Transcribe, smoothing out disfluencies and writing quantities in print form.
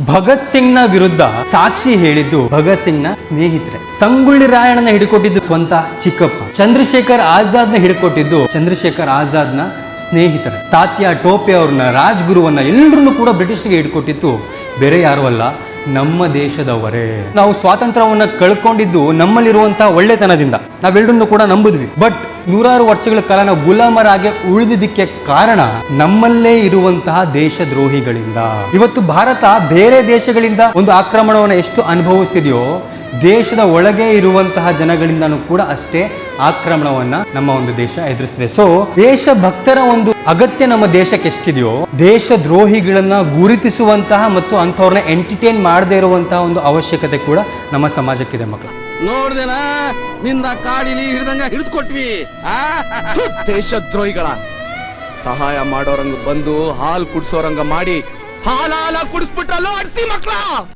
ಭಗತ್ ಸಿಂಗ್ ನ ವಿರುದ್ಧ ಸಾಕ್ಷಿ ಹೇಳಿದ್ದು ಭಗತ್ ಸಿಂಗ್ ನ ಸ್ನೇಹಿತರೆ. ಸಂಗೊಳ್ಳಿ ರಾಯಣ್ಣನ ಹಿಡ್ಕೊಟ್ಟಿದ್ದು ಸ್ವಂತ ಚಿಕ್ಕಪ್ಪ. ಚಂದ್ರಶೇಖರ್ ಆಜಾದ್ ನ ಹಿಡ್ಕೊಟ್ಟಿದ್ದು ಚಂದ್ರಶೇಖರ್ ಆಜಾದ್ ನ ಸ್ನೇಹಿತರೆ. ತಾತ್ಯಾ ಟೋಪೆ ಅವ್ರನ್ನ, ರಾಜ್ಗುರುವನ್ನ ಎಲ್ಲರನ್ನು ಕೂಡ ಬ್ರಿಟಿಷ್ಗೆ ಹಿಡ್ಕೊಟ್ಟಿತ್ತು ಬೇರೆ ಯಾರು ಅಲ್ಲ, ನಮ್ಮ ದೇಶದವರೇ. ನಾವು ಸ್ವಾತಂತ್ರ್ಯವನ್ನ ಕಳ್ಕೊಂಡಿದ್ದು ನಮ್ಮಲ್ಲಿರುವಂತಹ ಒಳ್ಳೆತನದಿಂದ, ನಾವೆಲ್ಲರನ್ನು ಕೂಡ ನಂಬುದ್ವಿ. ಬಟ್ ನೂರಾರು ವರ್ಷಗಳ ಕಾಲ ನಾವು ಗುಲಾಮರಾಗಿ ಉಳಿದಿದ್ದಕ್ಕೆ ಕಾರಣ ನಮ್ಮಲ್ಲೇ ಇರುವಂತಹ ದೇಶದ್ರೋಹಿಗಳಿಂದ. ಇವತ್ತು ಭಾರತ ಬೇರೆ ದೇಶಗಳಿಂದ ಒಂದು ಆಕ್ರಮಣವನ್ನು ಎಷ್ಟು ಅನುಭವಿಸ್ತಿದೆಯೋ, ದೇಶದ ಒಳಗೆ ಇರುವಂತಹ ಜನಗಳಿಂದನೂ ಕೂಡ ಅಷ್ಟೇ ಆಕ್ರಮಣವನ್ನ ನಮ್ಮ ಒಂದು ದೇಶ ಎದುರಿಸಿದೆ. ಸೊ ದೇಶಭಕ್ತರ ಒಂದು ಅಗತ್ಯ ನಮ್ಮ ದೇಶಕ್ಕೆ ಎಷ್ಟಿದೆಯೋ, ದೇಶದ್ರೋಹಿಗಳನ್ನ ಗುರುತಿಸುವಂತಹ ಮತ್ತು ಅಂಥವ್ರನ್ನ ಎಂಟರ್ಟೈನ್ ಮಾಡದೇ ಇರುವಂತಹ ಒಂದು ಅವಶ್ಯಕತೆ ಕೂಡ ನಮ್ಮ ಸಮಾಜಕ್ಕಿದೆ ಮಕ್ಕಳು. ನೋಡ್ದೇನಾ ನಿನ್ನ ಕಾಡಿಲಿ ಹಿಡ್ದಂಗ ಹಿಡಿದುಕೊಟ್ವಿ. ದೇಶದ್ರೋಹಿಗಳ ಸಹಾಯ ಮಾಡೋರಂಗ ಬಂದು ಹಾಲು ಕುಡ್ಸೋರಂಗ ಮಾಡಿ ಹಾಲ ಕುಡಿಸ್ಬಿಟ್ರಲ್ಲ ಅಡ್ಸಿ ಮಕ್ಳ.